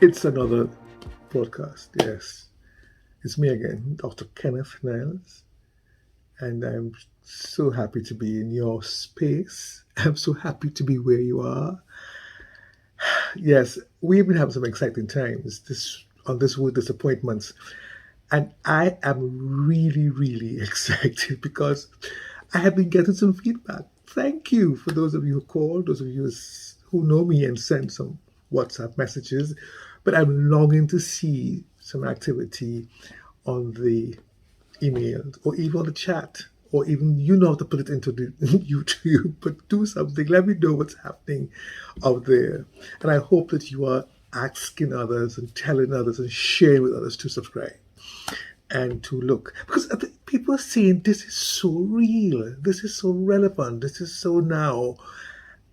It's another broadcast, yes. It's me again, Dr. Kenneth Niles, and I'm so happy to be in your space. I'm so happy to be where you are. Yes, we've been having some exciting times on this word disappointments, and I am really, really excited because I have been getting some feedback. Thank you for those of you who called, those of you who know me and sent some WhatsApp messages. But I'm longing to see some activity on the email or even on the chat, or even you know how to put it into the YouTube, but do something. Let me know what's happening out there. And I hope that you are asking others and telling others and sharing with others to subscribe and to look. Because I think people are saying this is so real, this is so relevant, this is so now.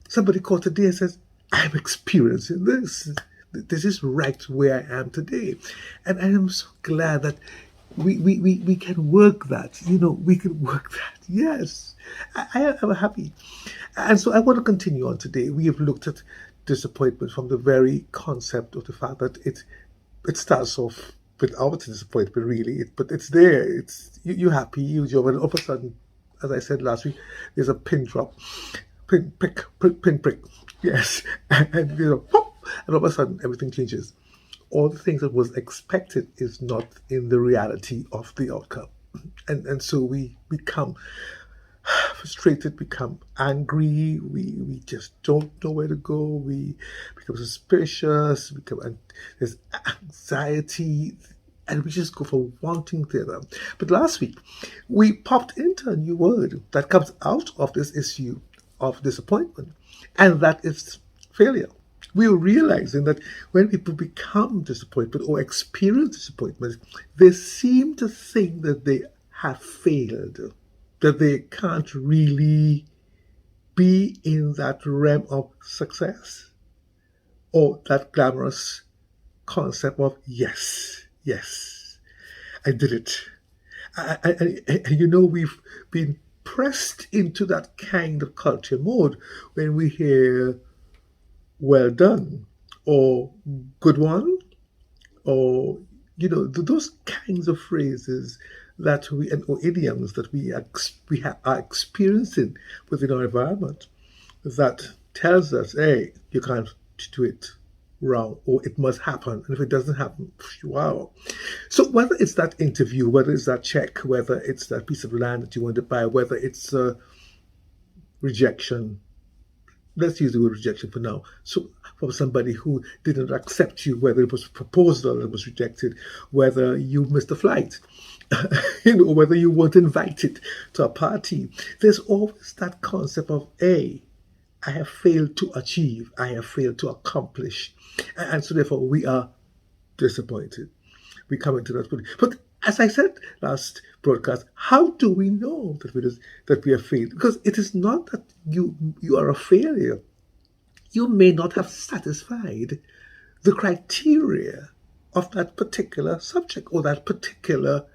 Somebody called today and says, I'm experiencing this. This is right where I am today. And I am so glad that we can work that. We can work that. Yes. I am happy. And so I want to continue on today. We have looked at disappointment from the very concept of the fact that it starts off without disappointment, really. But it's there. It's you're happy, you job, and all of a sudden, as I said last week, there's a pin drop, pin prick, pin prick. Yes, and pop, and all of a sudden everything changes. All the things that was expected is not in the reality of the outcome, and so we become frustrated, become angry, we just don't know where to go, we become suspicious, and there's anxiety, and we just go for wanting theatre. But last week, we popped into a new word that comes out of this issue of disappointment, and that is failure. We are realizing that when people become disappointed or experience disappointment, they seem to think that they have failed, that they can't really be in that realm of success or that glamorous concept of yes, I did it. We've been pressed into that kind of culture mode when we hear well done or good one, or those kinds of phrases that or idioms that are experiencing within our environment that tells us, hey, you can't do it wrong, or it must happen, and if it doesn't happen, wow. So whether it's that interview, whether it's that check, whether it's that piece of land that you want to buy, whether it's rejection, let's use the word rejection for now. So from somebody who didn't accept you, whether it was a proposal that was rejected, whether you missed a flight, whether you weren't invited to a party, there's always that concept of, I have failed to achieve, I have failed to accomplish. And so therefore we are disappointed. We come into that point. But as I said last broadcast, how do we know that we are failed? Because it is not that you are a failure. You may not have satisfied the criteria of that particular subject or that particular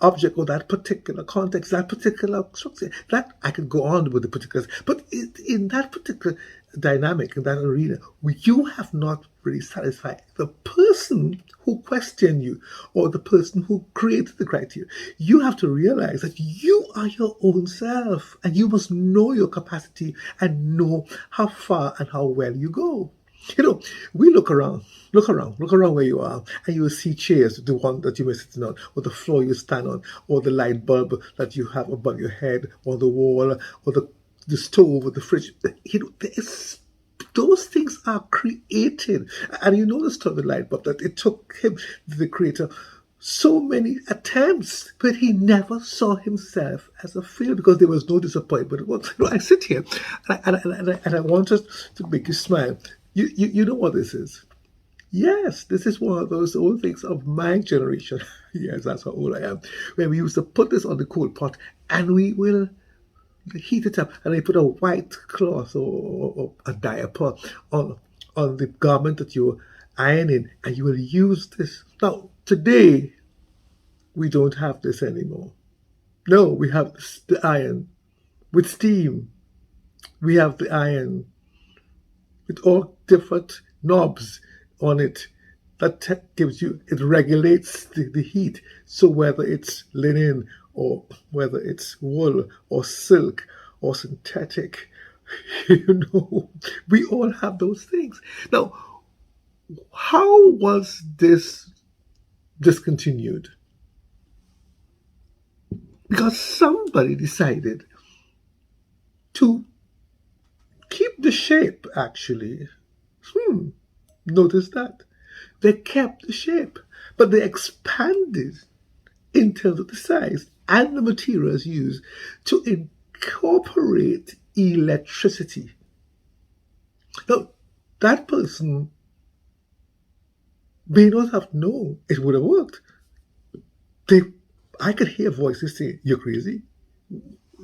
object or that particular context, that particular structure. That I could go on with the particulars, but in that particular dynamic, in that arena, you have not really satisfied the person who questioned you or the person who created the criteria. You have to realize that you are your own self, and you must know your capacity and know how far and how well you go. We look around where you are, and you will see chairs, the one that you may sit on, or the floor you stand on, or the light bulb that you have above your head, or the wall, or the stove, or the fridge. Those things are created. And you know the story of the light bulb, that it took him, the creator, so many attempts, but he never saw himself as a failure because there was no disappointment. I sit here and I want us to make you smile. You know what this is? Yes, this is one of those old things of my generation. Yes, that's how old I am. Where we used to put this on the coal pot and we will heat it up, and they put a white cloth or a diaper on the garment that you're ironing, and you will use this. Now, today, we don't have this anymore. No, we have the iron with steam. We have the iron with all different knobs on it gives you, it regulates the heat. So whether it's linen or whether it's wool or silk or synthetic, we all have those things. Now, how was this discontinued? Because somebody decided to keep the shape, actually. Notice that. They kept the shape, but they expanded in terms of the size and the materials used to incorporate electricity. Now, that person may not have known it would have worked. I could hear voices say, "You're crazy.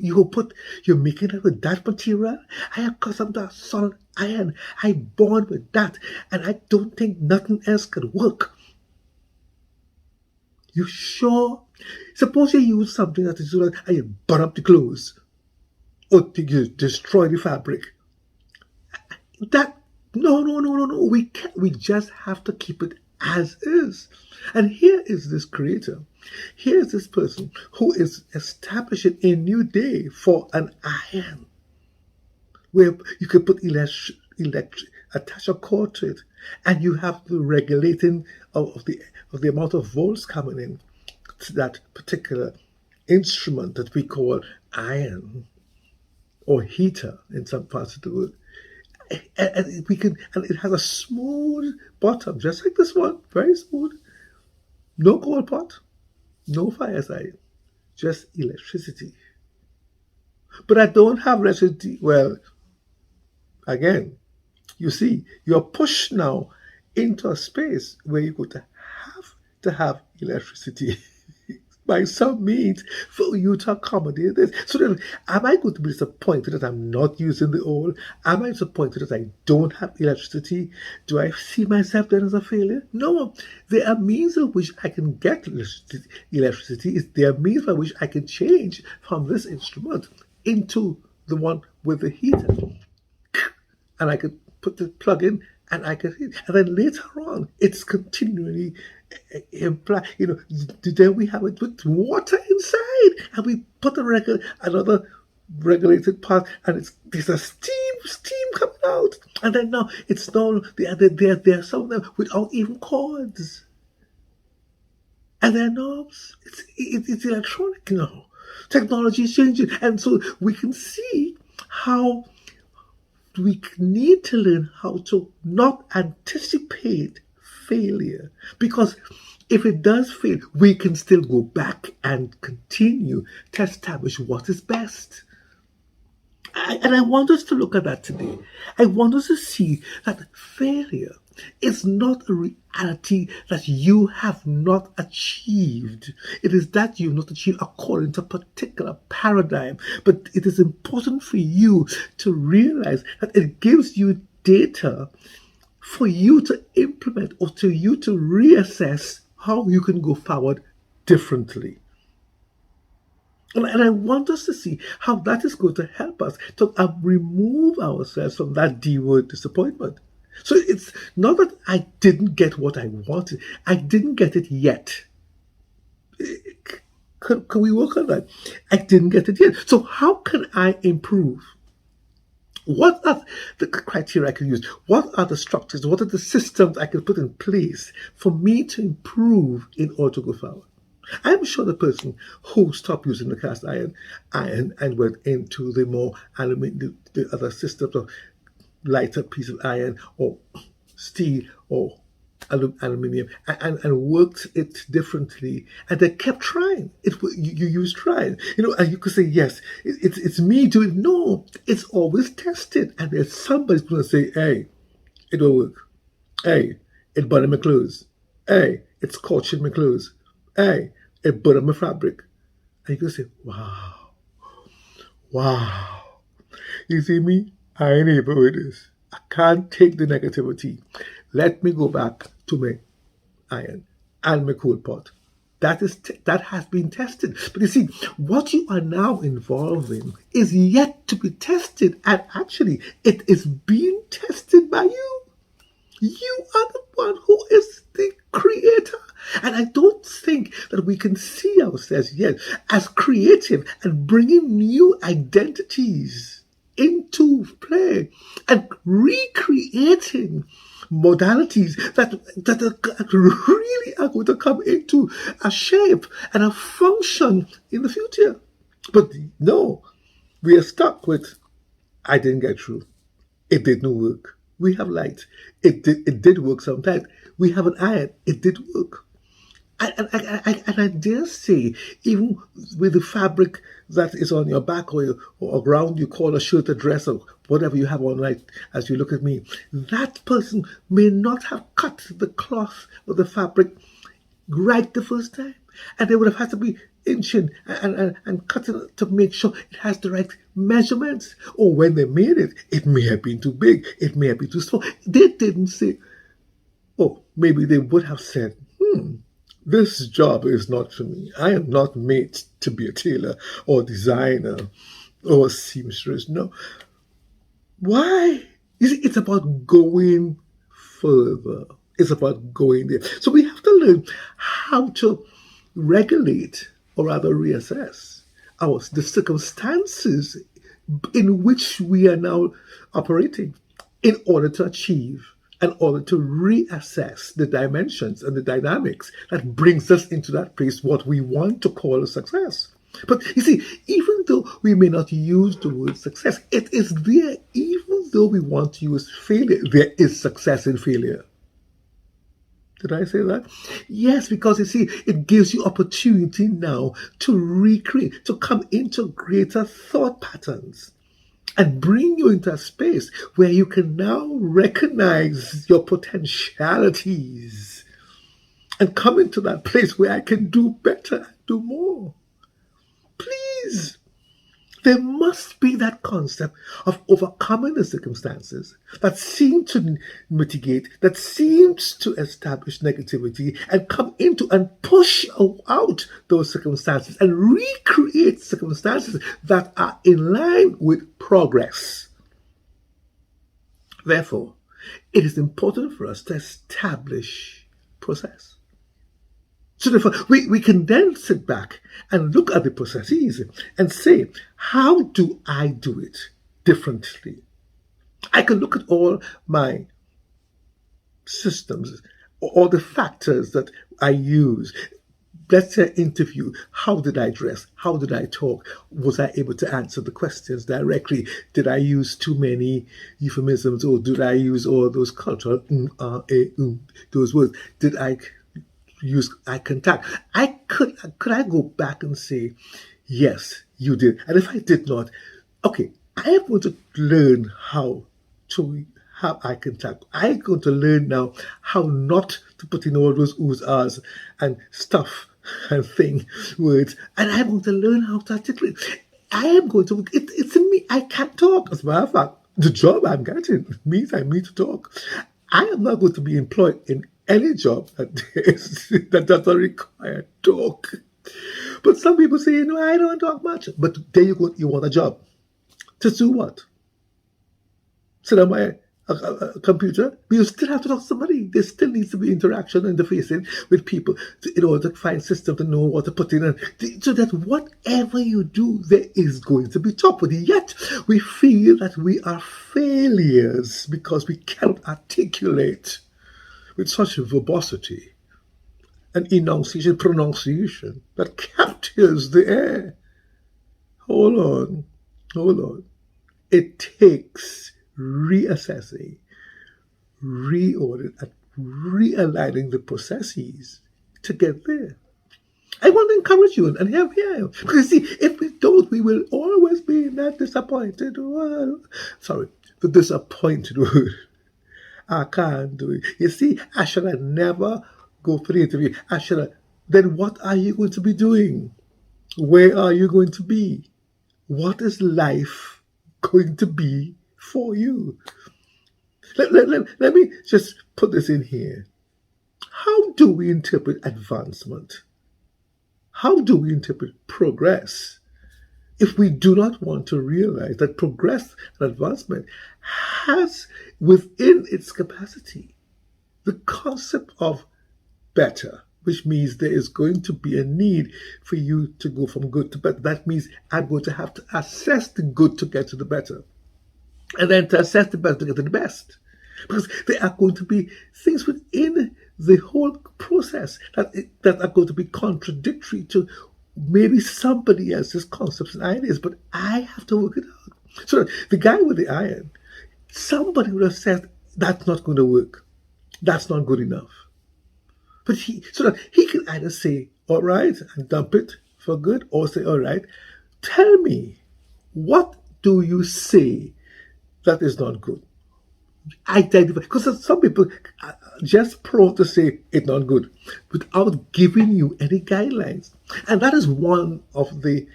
You're making it with that material? I have custom that solid iron. I born with that, and I don't think nothing else could work." You sure? Suppose you use something that is and you burn up the clothes, or you destroy the fabric. No. We can't. We just have to keep it as is. And here is this creator. Here's this person who is establishing a new day for an iron, where you could put attach a cord to it, and you have the regulating of the amount of volts coming in to that particular instrument that we call iron or heater in some parts of the world. And it has a smooth bottom, just like this one, very smooth. No coal pot, no fireside, just electricity. But I don't have electricity. Well, again, you see, you're pushed now into a space where you're going to have electricity by some means for you to accommodate this. So then, am I going to be disappointed that I'm not using the oil? Am I disappointed that I don't have electricity? Do I see myself then as a failure? No. There are means of which I can get electricity. There are means by which I can change from this instrument into the one with the heater. And I could put the plug in and I could heat. And then later on, it's continually imply, then we have it with water inside, and we put another regulated part, and there's a steam coming out, and then now it's no, there are some of them without even cords, and they're knobs. It's electronic now. Technology is changing, and so we can see how we need to learn how to not anticipate failure, because if it does fail, we can still go back and continue to establish what is best. And I want us to look at that today. I want us to see that failure is not a reality that you have not achieved. It is that you have not achieved according to a particular paradigm. But it is important for you to realize that it gives you data for you to implement or to you to reassess how you can go forward differently. And I want us to see how that is going to help us to remove ourselves from that D word, disappointment. So it's not that I didn't get what I wanted. I didn't get it yet. Can we work on that? I didn't get it yet. So how can I improve? What are the criteria I can use? What are the structures? What are the systems I can put in place for me to improve in order to go forward? I'm sure the person who stopped using the cast iron and went into the more aluminum, the other systems of lighter piece of iron or steel or aluminium and worked it differently, and they kept trying. You use trying, and you could say yes, it's me doing it. No, it's always tested, and there's somebody's going to say, "Hey, it will work. Hey, it burned my clothes. Hey, it's scorching my clothes. Hey, it burned my fabric." And you can say, wow. You see me? I ain't able with this. I can't take the negativity. Let me go back to my iron and my coal pot. That has been tested. But you see, what you are now involved in is yet to be tested, and actually, it is being tested by you. You are the one who is the creator. And I don't think that we can see ourselves yet as creative and bringing new identities into play and recreating modalities that really are going to come into a shape and a function in the future. But no, we are stuck with, I didn't get through. It didn't work. We have light. It did work sometimes. We have an iron. It did work. And I dare say, even with the fabric that is on your back or around you, call a shirt, a dress, or whatever you have on right as you look at me, that person may not have cut the cloth or the fabric right the first time. And they would have had to be inching and cutting it to make sure it has the right measurements. Or when they made it, it may have been too big, it may have been too small. They didn't say, oh, maybe they would have said, this job is not for me. I am not made to be a tailor or designer or a seamstress. No. Why? You see, it's about going further. It's about going there. So we have to learn how to regulate, or rather reassess, the circumstances in which we are now operating in order to achieve, in order to reassess the dimensions and the dynamics that brings us into that place, what we want to call a success. But you see, even though we may not use the word success, it is there. Even though we want to use failure, there is success in failure. Did I say that? Yes, because you see, it gives you opportunity now to recreate, to come into greater thought patterns and bring you into a space where you can now recognize your potentialities and come into that place where I can do better, do more. Please. There must be that concept of overcoming the circumstances that seem to mitigate, that seems to establish negativity, and come into and push out those circumstances and recreate circumstances that are in line with progress. Therefore, it is important for us to establish process. So therefore, we can then sit back and look at the processes and say, how do I do it differently? I can look at all my systems, all the factors that I use. Let's say interview. How did I dress? How did I talk? Was I able to answer the questions directly? Did I use too many euphemisms, or did I use all those cultural those words? Did I use eye contact? Could I go back and say, yes, you did. And if I did not, okay, I am going to learn how to have eye contact. I'm going to learn now how not to put in all those oohs, ahs, and stuff and thing words. And I'm going to learn how to articulate. I am going to, it's in me. I can't talk. As a matter of fact, the job I'm getting means I need to talk. I am not going to be employed in any job that doesn't require talk. But some people say, no, I don't talk much. But there you go, you want a job. To do what? Sit on a computer? But you still have to talk to somebody. There still needs to be interaction and interfacing with people in order to find systems to know what to put in. And so that whatever you do, there is going to be talk. But yet, we feel that we are failures because we cannot articulate with such verbosity and pronunciation that captures the air. Hold on. It takes reassessing, reordering, and realigning the processes to get there. I want to encourage you, and here I am. Because see, if we don't, we will always be in that disappointed world. Sorry, the disappointed world. I can't do it. You see, I should have never go for the interview. Then what are you going to be doing? Where are you going to be? What is life going to be for you? Let me just put this in here. How do we interpret advancement? How do we interpret progress if we do not want to realize that progress and advancement has within its capacity The concept of better, which means there is going to be a need for you to go from good to better. That means I'm going to have to assess the good to get to the better, and then to assess the better to get to the best. Because there are going to be things within the whole process that are going to be contradictory to maybe somebody else's concepts and ideas, but I have to work it out. So the guy with the iron, somebody would have said, that's not going to work. That's not good enough. But so that he can either say, all right, and dump it for good, or say, all right, tell me, what do you say that is not good? Identify, because some people are just prone to say it's not good without giving you any guidelines. And that is one of the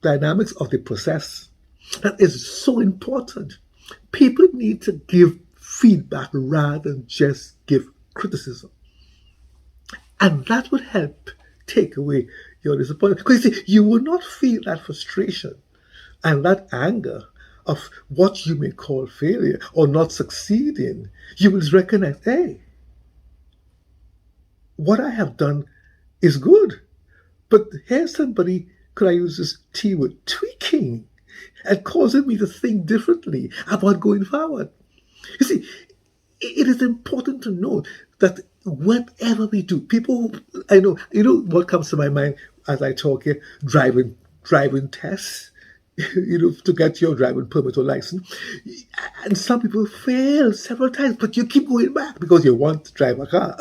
dynamics of the process that is so important. People need to give feedback rather than just give criticism. And that would help take away your disappointment. Because you see, you will not feel that frustration and that anger of what you may call failure or not succeeding. You will recognize, hey, what I have done is good. But here's somebody, could I use this T word, tweaking and causing me to think differently about going forward. You see, it is important to know that whatever we do, people, I know, what comes to my mind as I talk here, driving tests, to get your driving permit or license. And some people fail several times, but you keep going back because you want to drive a car.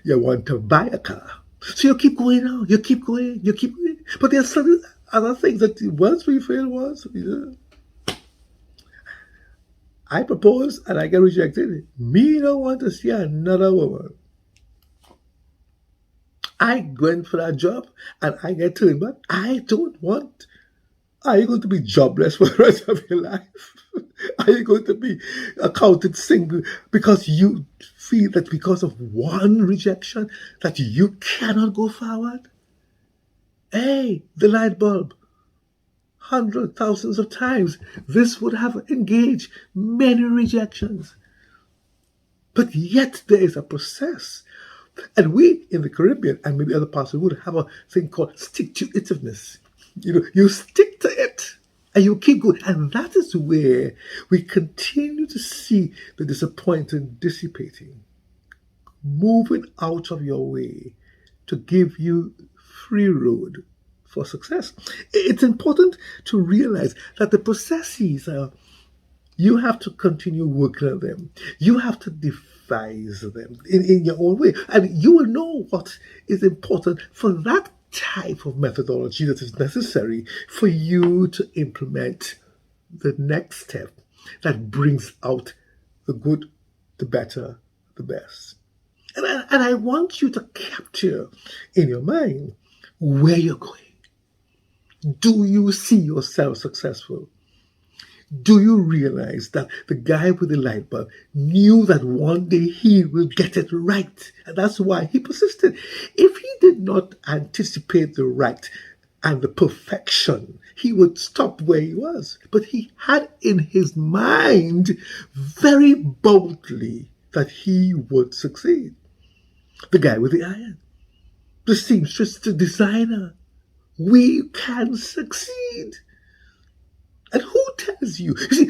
You want to buy a car. So you keep going on, you keep going. But there's certain other things that once we fail once, I propose and I get rejected. Me don't want to see another woman. I went for that job and I get turned back. I don't want. Are you going to be jobless for the rest of your life? Are you going to be accounted single because you feel that because of one rejection that you cannot go forward? Hey, the light bulb. Hundreds, thousands of times, this would have engaged many rejections. But yet there is a process. And we in the Caribbean and maybe other parts of the world have a thing called stick-to-itiveness. You stick to it and you keep going. And that is where we continue to see the disappointment dissipating, moving out of your way to give you free road for success. It's important to realize that the processes you have to continue working on them. You have to devise them in your own way. And you will know what is important for that type of methodology that is necessary for you to implement the next step that brings out the good, the better, the best. And I want you to capture in your mind where you're going. Do you see yourself successful? Do you realize that the guy with the light bulb knew that one day he will get it right? And that's why he persisted. If he did not anticipate the right and the perfection, he would stop where he was. But he had in his mind very boldly that he would succeed. The guy with the iron, the seamstress, the designer, we can succeed. And who tells you? You see,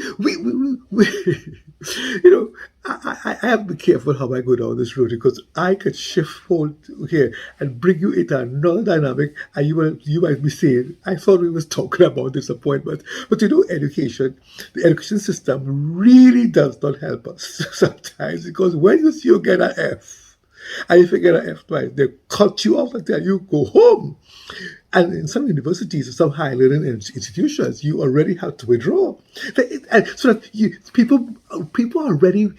I have to be careful how I go down this road because I could shift hold here and bring you into another dynamic, and you might be saying, I thought we was talking about disappointment. But education, the education system really does not help us sometimes because when you get an F, and if you get an F twice, they cut you off and tell you go home. And in some universities or some higher learning institutions, you already have to withdraw. And so that people are ready,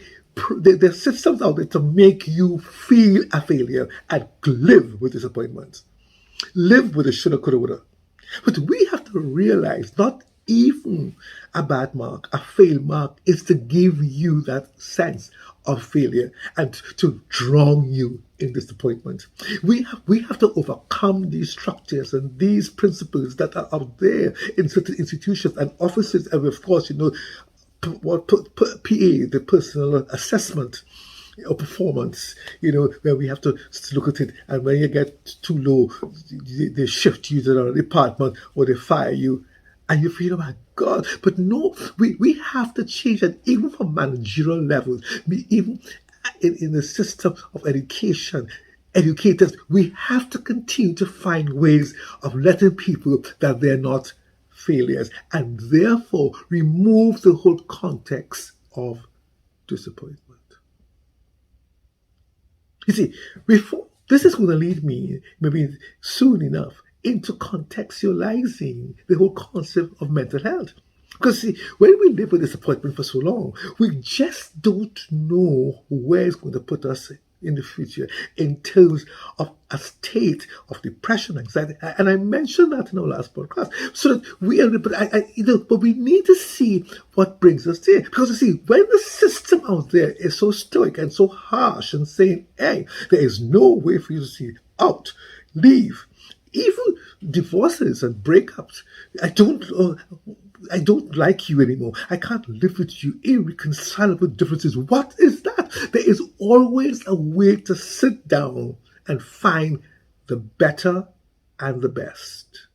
there are systems out there to make you feel a failure and live with disappointment. Live with a shoulda, coulda, woulda. But we have to realize not even a bad mark, a failed mark is to give you that sense of failure and to drown you in disappointment. We have to overcome these structures and these principles that are out there in certain institutions and offices, and of course, PA, the personal assessment or performance, where we have to look at it, and when you get too low, they shift you to another department or they fire you, and you feel, oh my God. But no, we have to change that, even from managerial levels, even in the system of education. Educators, we have to continue to find ways of letting people that they're not failures, and therefore remove the whole context of disappointment. You see, before this is going to lead me, maybe soon enough, into contextualizing the whole concept of mental health. Because see, when we live with disappointment for so long, we just don't know where it's going to put us in the future in terms of a state of depression, anxiety. And I mentioned that in our last podcast. So that we are, but we need to see what brings us there. Because you see, when the system out there is so stoic and so harsh and saying, hey, there is no way for you to see out, leave, even divorces and breakups, I don't like you anymore. I can't live with you. Irreconcilable differences. What is that? There is always a way to sit down and find the better and the best.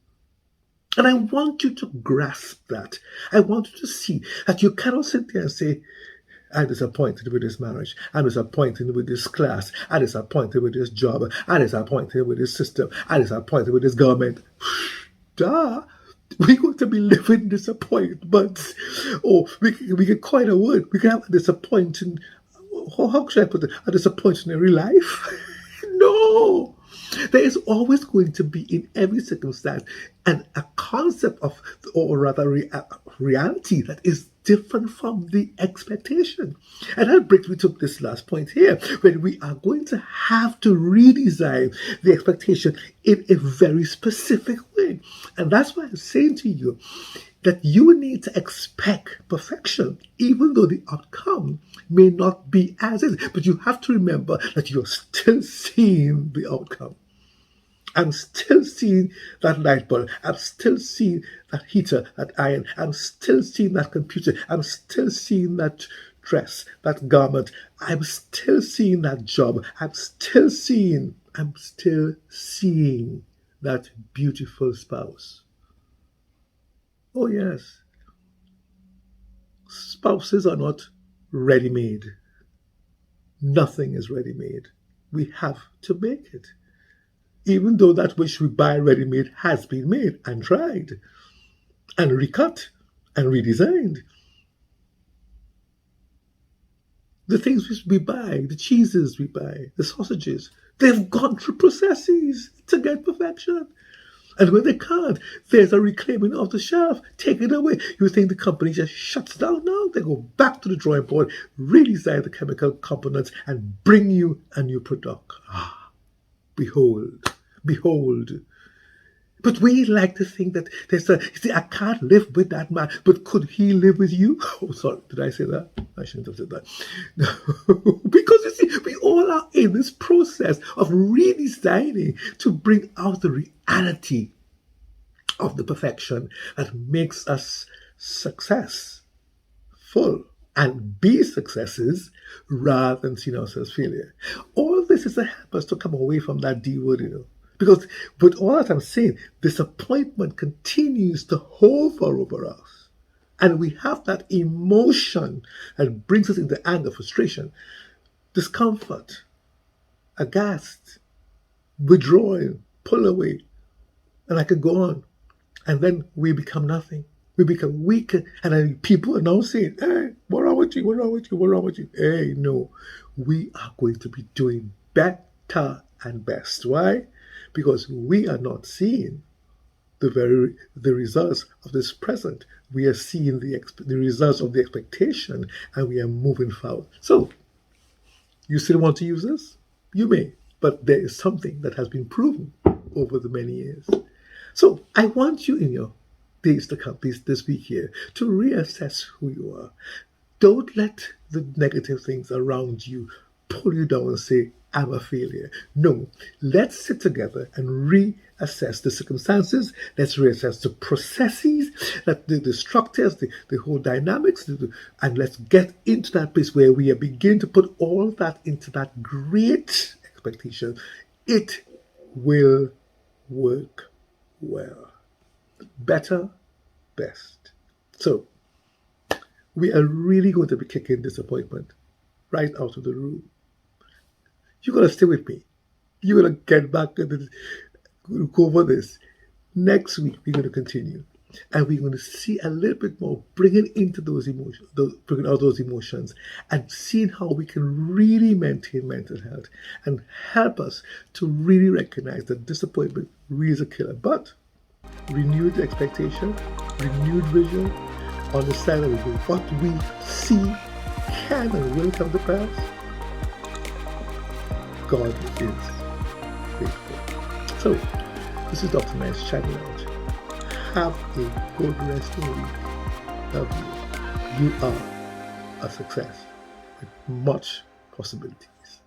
And I want you to grasp that. I want you to see that you cannot sit there and say, I'm disappointed with this marriage. I'm disappointed with this class. I'm disappointed with this job. I'm disappointed with this system. I'm disappointed with this government. Duh. We're going to be living disappointments. Or we can coin a word. We can have a disappointing, how should I put it? A disappointing life? No. There is always going to be, in every circumstance, a concept of, or rather reality that is different from the expectation. And that brings me to this last point here, when we are going to have to redesign the expectation in a very specific way. And that's why I'm saying to you that you need to expect perfection, even though the outcome may not be as is. But you have to remember that you're still seeing the outcome. I'm still seeing that light bulb. I'm still seeing that heater, that iron. I'm still seeing that computer. I'm still seeing that dress, that garment. I'm still seeing that job. I'm still seeing that beautiful spouse. Oh yes. Spouses are not ready-made. Nothing is ready-made. We have to make it. Even though that which we buy ready-made has been made and tried and recut and redesigned. The things we buy, the cheeses we buy, the sausages, they've gone through processes to get perfection. And when they can't, there's a reclaiming of the shelf, take it away. You think the company just shuts down? No, they go back to the drawing board, redesign the chemical components, and bring you a new product. Behold. But we like to think that I can't live with that man, but could he live with you? Oh, sorry, did I say that? I shouldn't have said that. No, because you see, we all are in this process of redesigning to bring out the reality of the perfection that makes us successful and be successes rather than seeing ourselves failure. All this is to help us to come away from that D word, Because with all that I'm saying, disappointment continues to hover over us. And we have that emotion that brings us into anger, frustration, discomfort, aghast, withdrawal, pull away. And I could go on. And then we become nothing. We become weak, and then people are now saying, hey, what wrong with you? What wrong with you? What wrong with you? Hey, no. We are going to be doing better and best. Why? Because we are not seeing the results of this present. We are seeing the results of the expectation, and we are moving forward. So, you still want to use this? You may, but there is something that has been proven over the many years. So, I want you in your days to come, this week here, to reassess who you are. Don't let the negative things around you pull you down and say, I'm a failure. No, let's sit together and reassess the circumstances. Let's reassess the processes, the structures, the whole dynamics, and let's get into that place where we are beginning to put all that into that great expectation. It will work well. Better, best. So, we are really going to be kicking disappointment right out of the room. You're going to stay with me. You're going to get back and go over this. Next week, we're going to continue. And we're going to see a little bit more, bringing into those emotions, bringing out those emotions, and seeing how we can really maintain mental health and help us to really recognize that disappointment really is a killer. But renewed expectation, renewed vision, understanding what we see can and will come to pass. God is faithful. So, this is Dr. Niles chatting out. Have a good resting week. Love you. You are a success with much possibilities.